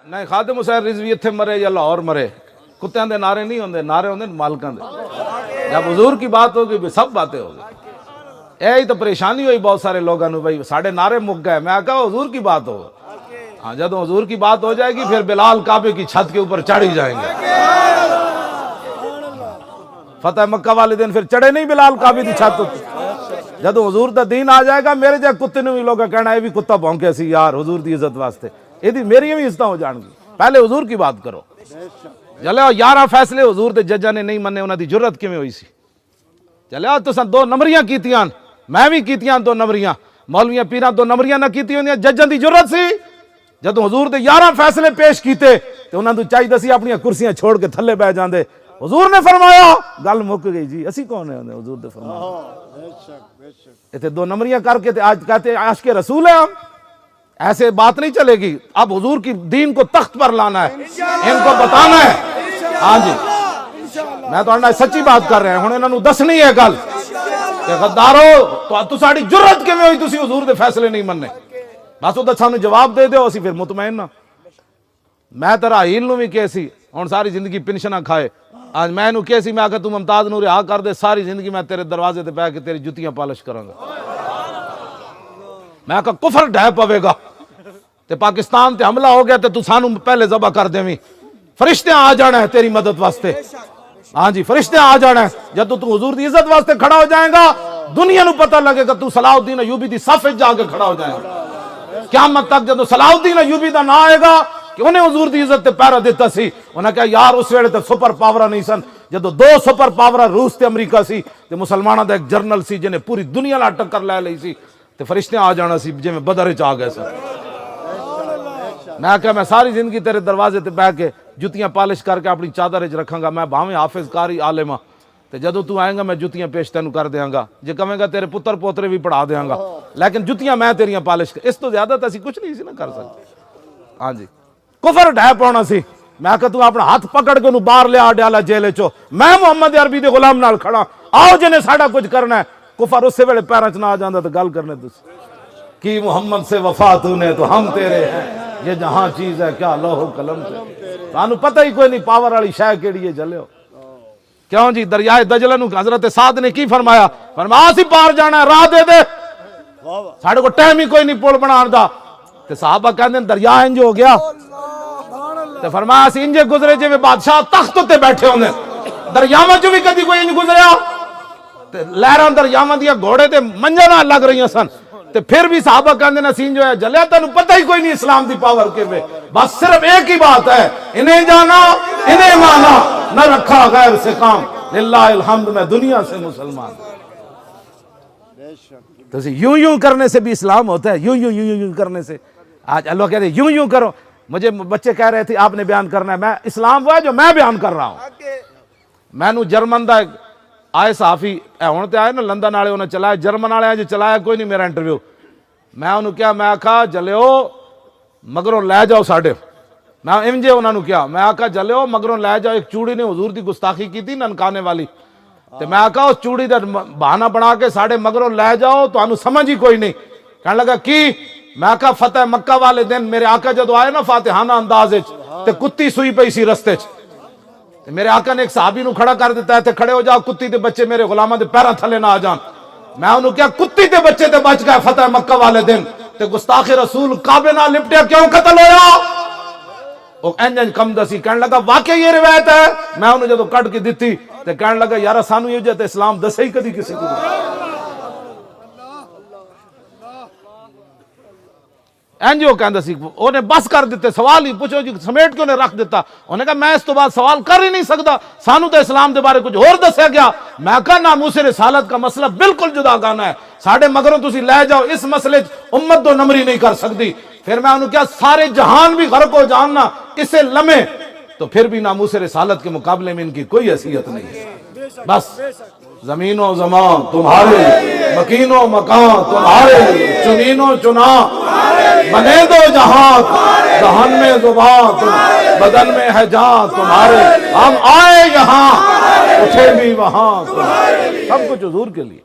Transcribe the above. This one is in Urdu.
نہیں خادم حسین رضوی اتھے مرے یا لاہور مرے، کتیاں دے نعرے نہیں ہوندے، نعرے ہوندے مالکاں دے۔ جب حضور کی بات ہوگی بھی سب باتیں ہوگی۔ یہی تو پریشانی ہوئی بہت سارے لوگوں نے، بھائی ساڑھے نعرے مک گئے، میں کہا حضور کی بات ہو، ہاں جب حضور کی بات ہو جائے گی پھر بلال کعبے کی چھت کے اوپر چڑھ ہی جائیں گے۔ فتح مکہ والے دن پھر چڑھے نہیں بلال کعبے کی چھت، جب حضور دا دین آ جائے گا میرے جائے کتے نے بھی لوگ کہنا ہے بھی کتا بھونکے سی یار حضور دی عزت واسطے، یہ دی میری بھی عزت ہو جان گی۔ پہلے حضور کی بات کرو۔ چلے 11 فیصلے حضور دے ججاں نے نہیں مننے، انہاں دی جرت کیویں ہوئی سی؟ چلے تساں 2 نمبریاں کیتیاں، میں بھی کیتیاں 2 نمبریاں، مولویاں پیراں 2 نمبریاں نہ کیتی ہوندیاں، ججاں دی جرت سی؟ جدوں حضور دے 11 فیصلے پیش کیتے تے انہاں تو چاہیے سی اپنی کرسیاں چھوڑ کے تھلے بیٹھ جاندے، حضور نے فرمایا گل مک گئی جی، اسی کون ہیں حضور دے فرمایا؟ اتنے 2 نمبریاں کر کے آج کہتے ہیں عاشق رسول ہے ہم، ایسے بات نہیں چلے گی۔ اب حضور کی دین کو تخت پر لانا ہے، ان کو بتانا ہے۔ ہاں جی میں تو سچی بات کر رہا ہوں، انہوں نے دسنی ہے گل کہ غدارو تو ساڑی جرت کیویں ہوئی تسی حضور دے فیصلے نہیں مننے؟ بس وہ سانو جواب دے دیو، اسی پھر مطمئن ہاں۔ میں تیرا ہیل نو بھی کہسی ہن ساری زندگی پنشناں کھائے، آج میں نو کہسی میں آکھا تو ممتاز نو رہا کر دے، ساری زندگی میں تیرے دروازے تے بیٹھ کے تیری جتیاں پالش کراں گا۔ میں کہا کفر ڈھہ پوے گا تے پاکستان تے حملہ ہو گیا تے تو سانو پہلے ذبح کر دیویں، فرشتے آ جانا ہے تیری مدد واسطے۔ ہاں جی فرشتے آ جانا ہے، جب تو حضور دی عزت واسطے کھڑا ہو جائے گا دنیا نو پتہ لگے گا تو صلاح الدین ایوبی دی صف وچ جا کے کھڑا ہو جائے گا۔ قیامت تک جب صلاح الدین ایوبی دا نام آئے گا کہ انہیں حضور دی عزت تے پیرا دیتا سی، انہیں کہا یار اس ویلے تے سپر پاورا نہیں سن، جدو 2 سپر پاورا روس تے امریکہ سی تے مسلمانہ دا ایک جرنل سی جنہیں پوری دنیا لا ٹکر لے لئی سی تے فرشتے آ جانا سی جے میں بدر وچ آ گئے سن۔ میں کہا میں ساری زندگی تیرے دروازے تے بیٹھ کے جتیاں پالش کر کے اپنی چادر وچ رکھاں گا، میں بھاویں حافظ قاری عالم ہاں تے جدوں تو آئیں گا میں جتیاں پیش تینوں کر دیاں گا، جے کہیں گا تیرے پتر پوترے بھی پڑھا دیاں گا، لیکن جتیاں میں تیریاں پالش کر، اس تو زیادہ تو اسی کچھ نہیں سی نہ کر سکتے۔ ہاں جی کفر ڈھہ پاؤنا سی۔ میں کہا تو اپنا ہاتھ پکڑ کے انہوں باہر لیا ڈالا جیلے چو، میں محمد عربی دے غلام نال کھڑا، آؤ جنہیں ساڑا کچھ کرنا ہے۔ کفر اس سے ویلے پیرا چ نہ آ جاندہ تو گل کرنے تسی کی محمد سے وفا تو نے تو ہم تیرے ہیں، یہ جہاں چیز ہے کیا لوح و قلم تیرے، تانوں پتہ ہی کوئی نہیں پاور والی شے کیڑی ہے جلے ہو۔ کیوں جی دریائے دجلہ نو حضرت سعد نے کی فرمایا؟ فرمایا سی پار جانا ہے راہ دے دے، ساڑھے کو ٹائم ہی کوئی نہیں پول بنان دا۔ تے صحابہ کہندے دریا انج ہو گیا، تے فرمایا سی انجے گزرے جے میں بادشاہ تخت تے بیٹھے ہوندے، دریاواں جو بھی کدی کوئی انج گزریا تے لہراں دریاواں دیا گھوڑے تے منجاں نال لگ رہی سن، تے پھر بھی صحابہ کہندے نا سین جو ہے جلیا تینوں پتہ ہی کوئی نہیں اسلام دی پاور کے میں، بس صرف ایک ہی بات ہے انہیں جانا انہیں مانا، نہ رکھا غیر سے کام، للہ الحمد میں دنیا سے مسلمان۔ تو یوں یوں کرنے سے بھی اسلام ہوتا ہے، یوں یوں یوں یوں کرنے سے۔ آج اللہ کہتے ہیں یوں یوں کرو، مجھے بچے کہہ رہے تھے آپ نے بیان کرنا ہے، میں اسلام وہ ہے جو میں بیان کر رہا ہوں۔ میں نو جرمن دا آئے صحافی ہون تے آئے نا لندن والے انہیں چلایا، جرمن والے جو چلایا کوئی نہیں میرا انٹرویو، میں انہوں کیا میں آکھا جلیو مگروں لے جاؤ ساڑھے، میں امجے انہوں نے کیا میں آکھا جلیو مگروں لے جاؤ، ایک چوڑی نے حضور دی گستاخی کی تھی ننکانے والی، تے میں آکھا اس چوڑی دا بہانہ بنا کے ساڑھے مگروں لے جاؤ تو انہوں سمجھ ہی کوئی نہیں، کہنے لگا کی؟ میں آکھا فتح مکہ والے دن میرے آقا جدو آئے نا فاتحانہ انداز تے کتی سوئی پئی سی رستے چ، میرے آقا نے ایک صحابی نو کھڑا کر دیتا ہے تے کھڑے ہو جاؤ کتی تے بچے میرے غلامہ دے پیران تھلے نہ آ جان، میں انہوں کیا کتی تے بچے تے بچ گئے فتح مکہ والے دن تے گستاخ رسول کعبے نہ لپٹیا کیوں قتل ہویا؟ وہ انجن کم دسی کہنے لگا واقعی یہ روایت ہے، میں انہوں جدو کٹ کے دیتی تے کہنے لگا یارہ سانو یہ جاتے اسلام دسے ہی کدی کسی کو اینجو کہندہ سی، انہیں بس کر دیتے سوال ہی پوچھو جی سمیٹ کے انہیں رکھ دیتا، انہیں کہا میں اس تو بعد سوال کر ہی نہیں سکتا، سانو تو اسلام دے بارے کچھ اور دسیا گیا، میں کہا ناموس رسالت کا مسئلہ بالکل جدا گانا ہے، ساڑھے مگروں تسی لے جاؤ اس مسئلے امت دو نمبری نہیں کر سکتی، پھر میں انہوں کیا سارے جہان بھی غرق ہو جاننا اسے لمحے تو پھر بھی ناموس رسالت کے مقابلے میں ان کی کوئی حیثیت نہیں ہے، بس زمین و زمان تمہارے، مکین و مکان تمہارے، چنین و چنا بنے دو جہاں، دہن میں زبان بدن میں ہے جان تمہارے، ہم آئے یہاں اٹھے بھی وہاں، سب کچھ حضور کے لیے۔